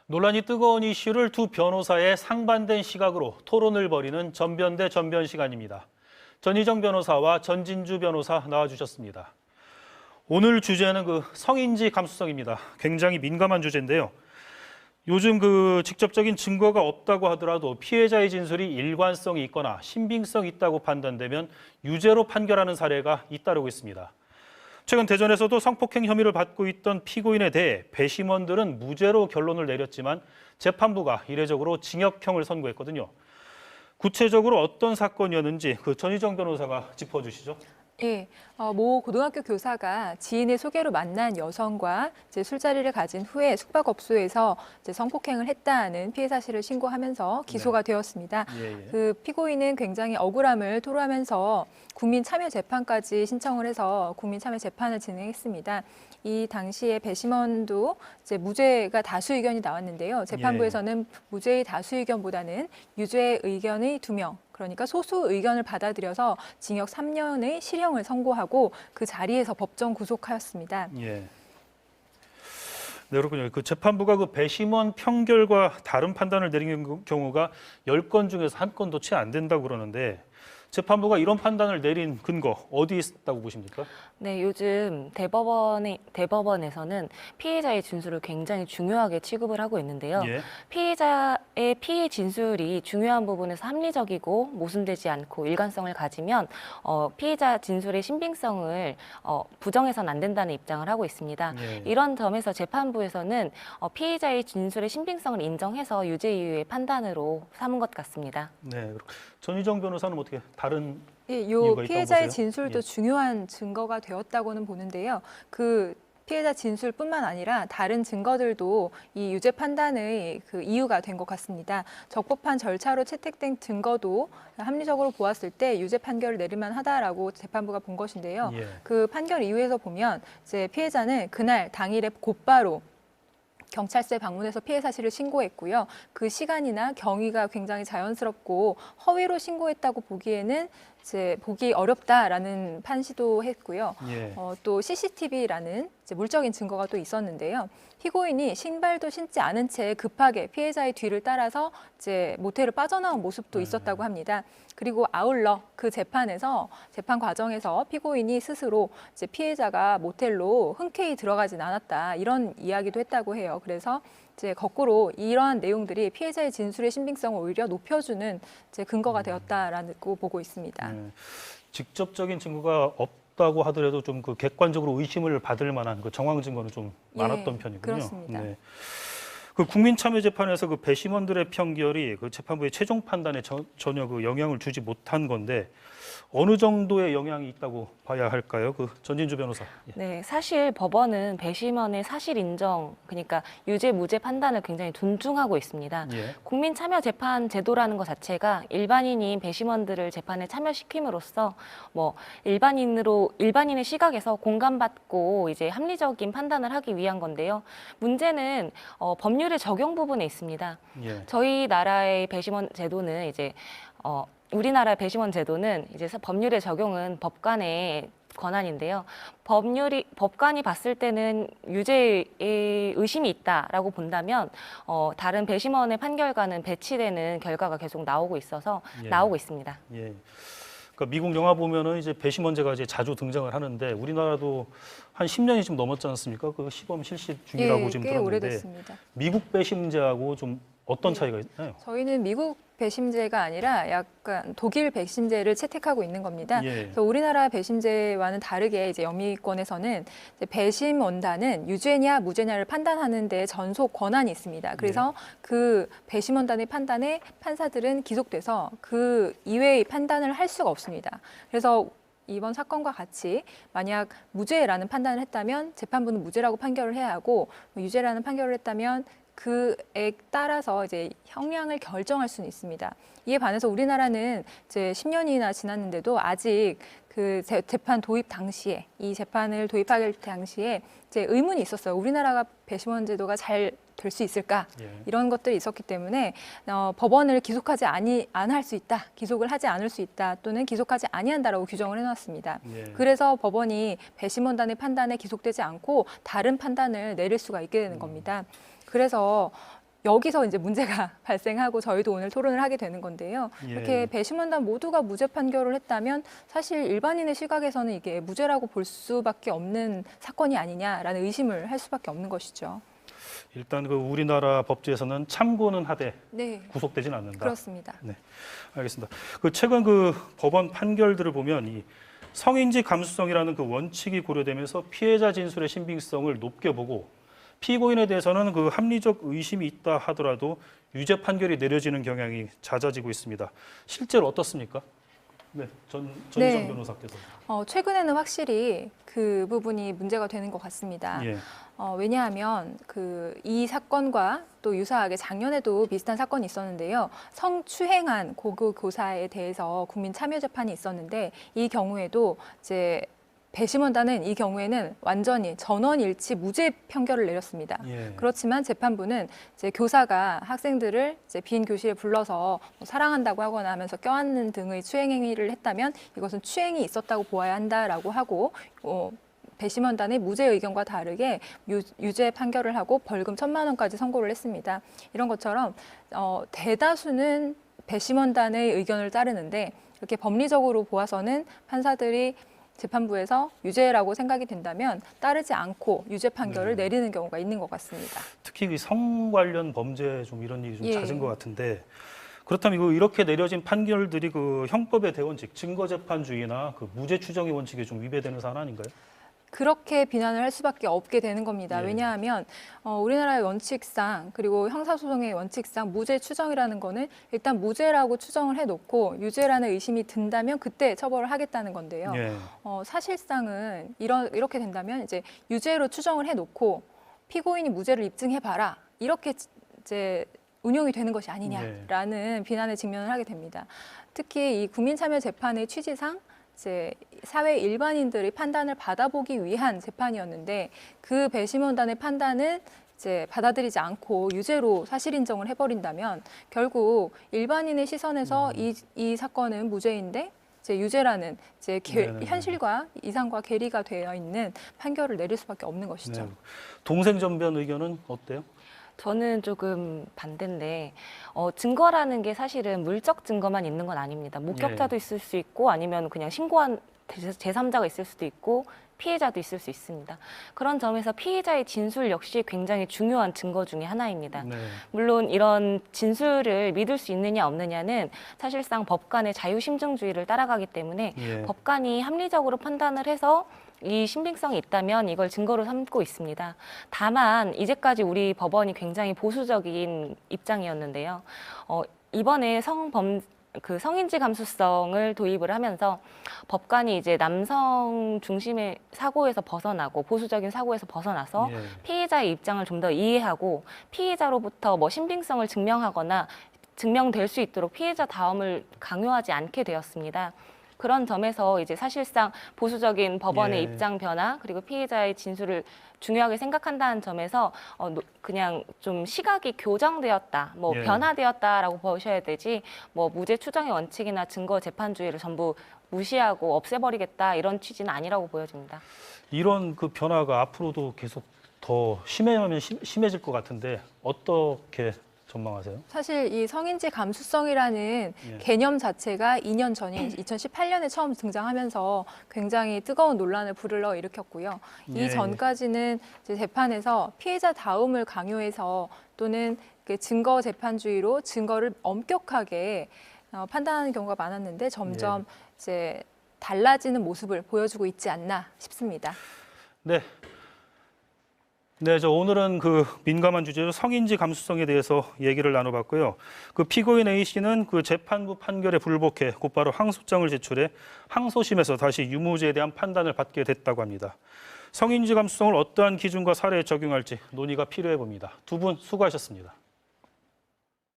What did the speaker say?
논란이 뜨거운 이슈를 두 변호사의 상반된 시각으로 토론을 벌이는 전변 대 전변 시간입니다. 전희정 변호사와 전진주 변호사 나와주셨습니다. 오늘 주제는 성인지 감수성입니다. 굉장히 민감한 주제인데요. 요즘 직접적인 증거가 없다고 하더라도 피해자의 진술이 일관성이 있거나 신빙성이 있다고 판단되면 유죄로 판결하는 사례가 잇따르고 있습니다. 최근 대전에서도 성폭행 혐의를 받고 있던 피고인에 대해 배심원들은 무죄로 결론을 내렸지만 재판부가 이례적으로 징역형을 선고했거든요. 구체적으로 어떤 사건이었는지 전희정 변호사가 짚어주시죠. 예, 모 고등학교 교사가 지인의 소개로 만난 여성과 술자리를 가진 후에 숙박업소에서 성폭행을 했다는 피해 사실을 신고하면서 기소가 되었습니다. 그 피고인은 굉장히 억울함을 토로하면서 국민참여재판까지 신청을 해서 국민참여재판을 진행했습니다. 이 당시에 배심원도 무죄가 다수 의견이 나왔는데요. 재판부에서는 무죄의 다수 의견보다는 유죄 의견의 2명, 그러니까 소수 의견을 받아들여서 징역 3년의 실형을 선고하고 그 자리에서 법정 구속하였습니다. 네, 그렇군요. 재판부가 배심원 평결과 다른 판단을 내린 경우가 10건 중에서 1건도 채 안 된다고 그러는데 재판부가 이런 판단을 내린 근거 어디 있다고 보십니까? 네, 요즘 대법원에서는 피해자의 진술을 굉장히 중요하게 취급을 하고 있는데요. 피해자의 피해 진술이 중요한 부분에서 합리적이고 모순되지 않고 일관성을 가지면 피해자 진술의 신빙성을 부정해서는 안 된다는 입장을 하고 있습니다. 이런 점에서 재판부에서는 피해자의 진술의 신빙성을 인정해서 유죄 이유의 판단으로 삼은 것 같습니다. 네, 전희정 변호사는 어떻게 다른 이 피해자의 진술도 중요한 증거가 되었다고는 보는데요. 그 피해자 진술뿐만 아니라 다른 증거들도 이 유죄 판단의 이유가 된 것 같습니다. 적법한 절차로 채택된 증거도 합리적으로 보았을 때 유죄 판결을 내릴 만하다라고 재판부가 본 것인데요. 그 판결 이유에서 보면 이제 피해자는 그날 당일에 곧바로 경찰서에 방문해서 피해 사실을 신고했고요. 그 시간이나 경위가 굉장히 자연스럽고 허위로 신고했다고 보기에는 보기 어렵다라는 판시도 했고요. 또 CCTV라는 물적인 증거가 또 있었는데요. 피고인이 신발도 신지 않은 채 급하게 피해자의 뒤를 따라서 모텔을 빠져나온 모습도 있었다고 합니다. 그리고 아울러 그 재판 과정에서 피고인이 스스로 피해자가 모텔로 흔쾌히 들어가진 않았다 이런 이야기도 했다고 해요. 그래서 거꾸로 이러한 내용들이 피해자의 진술의 신빙성을 오히려 높여주는 근거가 되었다라고 보고 있습니다. 직접적인 증거가 없다고 하더라도 좀 객관적으로 의심을 받을 만한 정황 증거는 좀 많았던 편이군요. 그렇습니다. 국민참여재판에서 배심원들의 판결이 재판부의 최종 판단에 전혀 영향을 주지 못한 건데 어느 정도의 영향이 있다고 봐야 할까요? 전진주 변호사. 네, 사실 법원은 배심원의 사실 인정, 그러니까 유죄, 무죄 판단을 굉장히 존중하고 있습니다. 국민참여재판 제도라는 것 자체가 일반인인 배심원들을 재판에 참여시킴으로써 일반인의 시각에서 공감받고 합리적인 판단을 하기 위한 건데요. 문제는 법률의 적용 부분에 있습니다. 저희 나라의 배심원 제도는 우리나라 배심원 제도는 법률의 적용은 법관의 권한인데요. 법관이 봤을 때는 유죄의 의심이 있다라고 본다면 다른 배심원의 판결과는 배치되는 결과가 계속 나오고 있습니다. 그러니까 미국 영화 보면은 배심원제가 자주 등장을 하는데 우리나라도 한 10년이 좀 넘었지 않습니까? 시범 실시 중이라고 지금 꽤 들었는데 오래됐습니다. 미국 배심제하고 좀 어떤 차이가 있나요? 저희는 미국 배심제가 아니라 약간 독일 배심제를 채택하고 있는 겁니다. 그래서 우리나라 배심제와는 다르게 영미권에서는 배심원단은 유죄냐 무죄냐를 판단하는 데 전속 권한이 있습니다. 그래서 그 배심원단의 판단에 판사들은 기속돼서 그 이외의 판단을 할 수가 없습니다. 그래서 이번 사건과 같이 만약 무죄라는 판단을 했다면 재판부는 무죄라고 판결을 해야 하고 유죄라는 판결을 했다면 그에 따라서 형량을 결정할 수는 있습니다. 이에 반해서 우리나라는 10년이나 지났는데도 아직 재판 도입 당시에 이 재판을 도입할 당시에 의문이 있었어요. 우리나라가 배심원 제도가 잘 될 수 있을까? 이런 것들이 있었기 때문에 법원을 기속하지 않을 수 있다, 기속을 하지 않을 수 있다, 또는 기속하지 아니한다라고 규정을 해놨습니다. 그래서 법원이 배심원단의 판단에 기속되지 않고 다른 판단을 내릴 수가 있게 되는 겁니다. 그래서 여기서 이제 문제가 발생하고 저희도 오늘 토론을 하게 되는 건데요. 예. 이렇게 배심원단 모두가 무죄 판결을 했다면 사실 일반인의 시각에서는 이게 무죄라고 볼 수밖에 없는 사건이 아니냐라는 의심을 할 수밖에 없는 것이죠. 일단 그 우리나라 법제에서는 참고는 하되 네, 구속되진 않는다. 그렇습니다. 네, 알겠습니다. 그 최근 그 법원 판결들을 보면 이 성인지 감수성이라는 그 원칙이 고려되면서 피해자 진술의 신빙성을 높게 보고 피고인에 대해서는 그 합리적 의심이 있다 하더라도 유죄 판결이 내려지는 경향이 잦아지고 있습니다. 실제로 어떻습니까? 네, 전희정 변호사께서. 최근에는 확실히 그 부분이 문제가 되는 것 같습니다. 예. 왜냐하면 이 사건과 또 유사하게 작년에도 비슷한 사건이 있었는데요. 성추행한 고교 교사에 대해서 국민 참여 재판이 있었는데 이 경우에도 이제 배심원단은 이 경우에는 완전히 전원일치 무죄 판결을 내렸습니다. 예. 그렇지만 재판부는 이제 교사가 학생들을 이제 빈 교실에 불러서 뭐 사랑한다고 하거나 하면서 껴안는 등의 추행 행위를 했다면 이것은 추행이 있었다고 보아야 한다라고 하고 배심원단의 무죄 의견과 다르게 유죄 판결을 하고 벌금 1,000만 원까지 선고를 했습니다. 이런 것처럼 대다수는 배심원단의 의견을 따르는데 이렇게 법리적으로 보아서는 판사들이 재판부에서 유죄라고 생각이 된다면 따르지 않고 유죄 판결을 내리는 경우가 있는 것 같습니다. 특히 이 성 관련 범죄 좀 이런 일이 좀 예. 잦은 것 같은데 그렇다면 이렇게 내려진 판결들이 그 형법의 대원칙, 증거재판주의나 그 무죄 추정의 원칙에 좀 위배되는 사안 아닌가요? 그렇게 비난을 할 수밖에 없게 되는 겁니다. 예. 왜냐하면 우리나라의 원칙상 그리고 형사소송의 원칙상 무죄 추정이라는 거는 일단 무죄라고 추정을 해놓고 유죄라는 의심이 든다면 그때 처벌을 하겠다는 건데요. 예. 사실상은 이렇게 된다면 이제 유죄로 추정을 해놓고 피고인이 무죄를 입증해봐라 이렇게 이제 운용이 되는 것이 아니냐라는 비난에 직면을 하게 됩니다. 특히 이 국민참여재판의 취지상 이제 사회 일반인들의 판단을 받아보기 위한 재판이었는데 그 배심원단의 판단은 이제 받아들이지 않고 유죄로 사실 인정을 해버린다면 결국 일반인의 시선에서 이 사건은 무죄인데 이제 유죄라는 이제 현실과 이상과 괴리가 되어 있는 판결을 내릴 수밖에 없는 것이죠. 네. 동생 전변 의견은 어때요? 저는 조금 반대인데 증거라는 게 사실은 물적 증거만 있는 건 아닙니다. 목격자도 있을 수 있고 아니면 그냥 신고한 제3자가 있을 수도 있고 피해자도 있을 수 있습니다. 그런 점에서 피해자의 진술 역시 굉장히 중요한 증거 중에 하나입니다. 네. 물론 이런 진술을 믿을 수 있느냐 없느냐는 사실상 법관의 자유심증주의를 따라가기 때문에 예. 법관이 합리적으로 판단을 해서 이 신빙성이 있다면 이걸 증거로 삼고 있습니다. 다만 이제까지 우리 법원이 굉장히 보수적인 입장이었는데요. 이번에 성인지 감수성을 도입을 하면서 법관이 이제 남성 중심의 사고에서 벗어나고 보수적인 사고에서 벗어나서 예. 피해자의 입장을 좀 더 이해하고 피해자로부터 뭐 신빙성을 증명하거나 증명될 수 있도록 피해자다움을 강요하지 않게 되었습니다. 그런 점에서 이제 사실상 보수적인 법원의 예. 입장 변화 그리고 피해자의 진술을 중요하게 생각한다는 점에서 그냥 좀 시각이 교정되었다, 뭐 예. 변화되었다라고 보셔야 되지 뭐 무죄 추정의 원칙이나 증거 재판주의를 전부 무시하고 없애버리겠다 이런 취지는 아니라고 보여집니다. 이런 그 변화가 앞으로도 계속 더 심해지면 심해질 것 같은데 어떻게 전망하세요? 사실 이 성인지 감수성이라는 개념 자체가 2년 전인 2018년에 처음 등장하면서 굉장히 뜨거운 논란을 불러 일으켰고요. 예. 이 전까지는 이제 재판에서 피해자 다움을 강요해서 또는 그 증거 재판주의로 증거를 엄격하게 판단하는 경우가 많았는데 점점 이제 달라지는 모습을 보여주고 있지 않나 싶습니다. 네. 네, 오늘은 그 민감한 주제로 성인지 감수성에 대해서 얘기를 나눠봤고요. 그 피고인 A 씨는 그 재판부 판결에 불복해 곧바로 항소장을 제출해 항소심에서 다시 유무죄에 대한 판단을 받게 됐다고 합니다. 성인지 감수성을 어떠한 기준과 사례에 적용할지 논의가 필요해 봅니다. 두 분 수고하셨습니다.